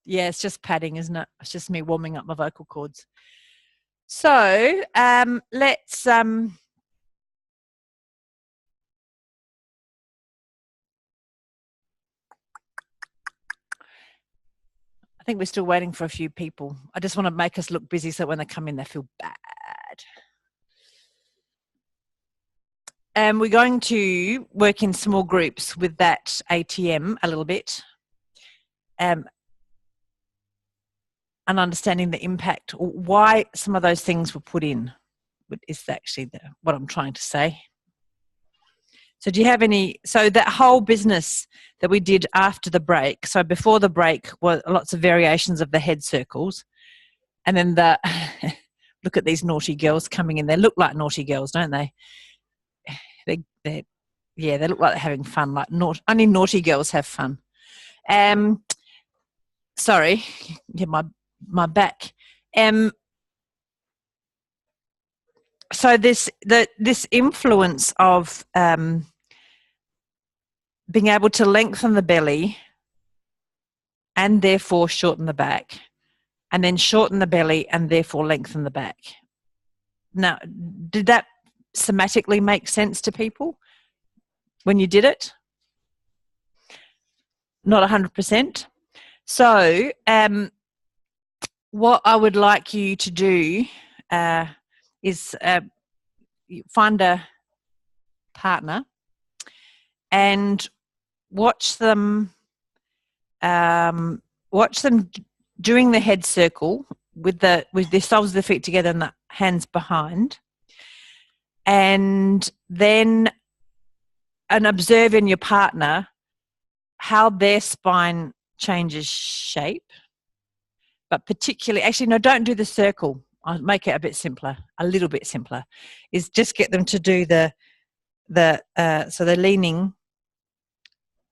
Yeah, it's just padding, isn't it? It's just me warming up my vocal cords. So let's I think we're still waiting for a few people. I just want to make us look busy so when they come in, they feel bad. And we're going to work in small groups with that ATM a little bit. And understanding the impact, or why some of those things were put in, is actually what I'm trying to say. So do you have any, so that whole business that we did after the break, so before the break were lots of variations of the head circles, and then the, look at these naughty girls coming in. They look like naughty girls, don't they? Yeah, they look like they're having fun, like only naughty girls have fun. Sorry, yeah, my back. So this influence of being able to lengthen the belly and therefore shorten the back, and then shorten the belly and therefore lengthen the back. Now, did that somatically make sense to people when you did it? Not 100%. So what I would like you to do is find a partner and watch them doing the head circle with the soles of the feet together and the hands behind, and then observe in your partner how their spine changes shape, but particularly, actually no, don't do the circle. I'll make it a bit simpler, a little bit simpler, is just get them to do so they're leaning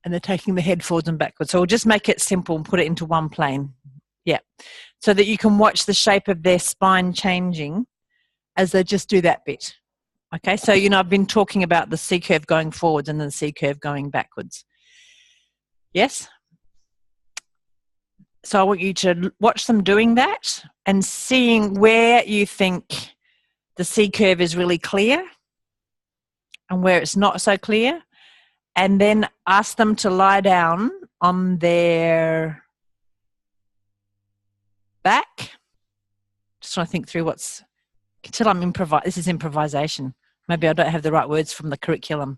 and they're taking the head forwards and backwards. So we'll just make it simple and put it into one plane. Yeah. So that you can watch the shape of their spine changing as they just do that bit. Okay. So, I've been talking about the C curve going forwards and then the C curve going backwards. Yes? So I want you to watch them doing that and seeing where you think the C curve is really clear and where it's not so clear. And then ask them to lie down on their back. Just trying to think through until I'm this is improvisation. Maybe I don't have the right words from the curriculum.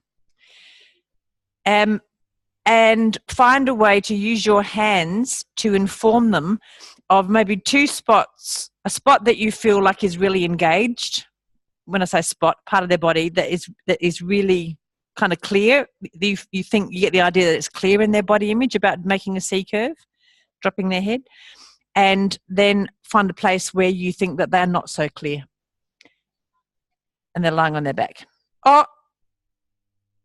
And find a way to use your hands to inform them of maybe two spots, a spot that you feel like is really engaged. When I say spot, part of their body that is really kind of clear. You think you get the idea that it's clear in their body image about making a C curve, dropping their head, and then find a place where you think that they're not so clear and they're lying on their back. Oh,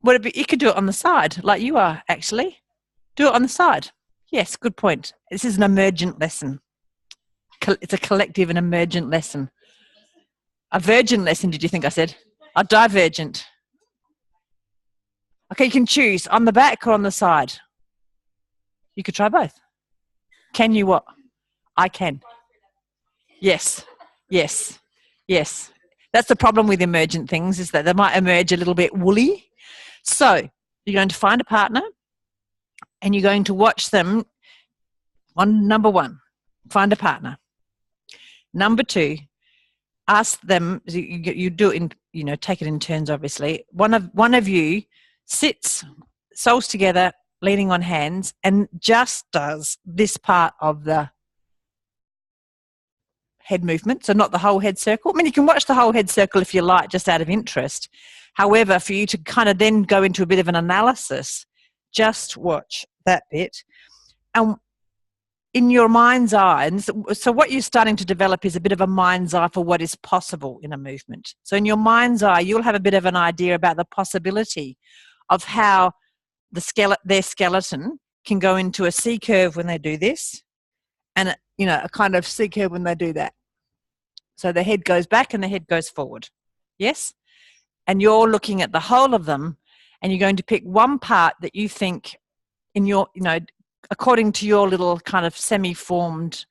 you could do it on the side like you are, actually. Do it on the side. Yes, good point. This is an emergent lesson. It's a collective and emergent lesson. A virgin lesson, did you think I said? A divergent. Okay, you can choose on the back or on the side. You could try both. Can you what? I can. Yes, yes, yes. That's the problem with emergent things, is that they might emerge a little bit woolly. So you're going to find a partner and you're going to watch them. Number one, find a partner. Number two, ask them, you do it in, take it in turns, obviously. One of you sits, soles together, leaning on hands, and just does this part of the head movement, so not the whole head circle. I mean, you can watch the whole head circle if you like, just out of interest. However, for you to kind of then go into a bit of an analysis, just watch that bit. And in your mind's eye, and so what you're starting to develop is a bit of a mind's eye for what is possible in a movement. So in your mind's eye, you'll have a bit of an idea about the possibility of how their skeleton can go into a C curve when they do this, and a kind of C curve when they do that. So the head goes back and the head goes forward. Yes? And you're looking at the whole of them, and you're going to pick one part that you think in your, according to your little kind of semi-formed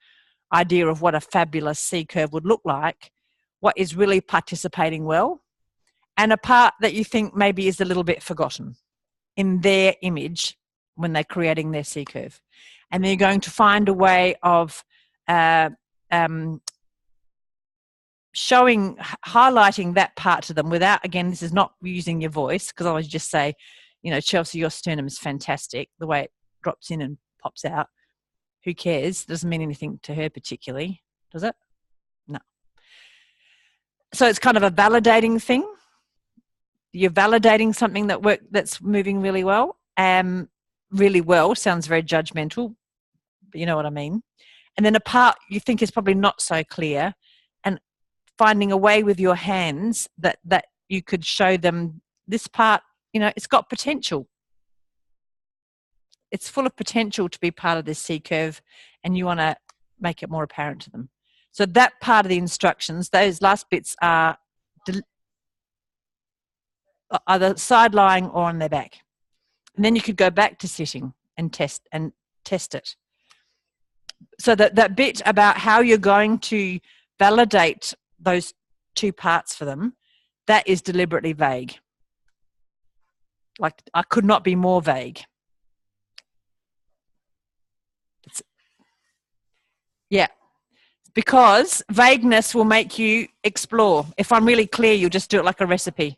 idea of what a fabulous C curve would look like, what is really participating well, and a part that you think maybe is a little bit forgotten in their image when they're creating their C curve. And then you're going to find a way of highlighting that part to them without, again, this is not using your voice, because I always just say, you know, Chelsea, your sternum is fantastic. The way it drops in and pops out. Who cares? Doesn't mean anything to her particularly, does it? No. So it's kind of a validating thing. You're validating something that's moving really well. Really well sounds very judgmental, but you know what I mean. And then a part you think is probably not so clear, and finding a way with your hands that you could show them this part, you know, it's got potential. It's full of potential to be part of this C curve, and you want to make it more apparent to them. So that part of the instructions, those last bits are either side lying or on their back. And then you could go back to sitting and test it. So that bit about how you're going to validate those two parts for them, that is deliberately vague. Like, I could not be more vague. Yeah, because vagueness will make you explore. If I'm really clear, you'll just do it like a recipe.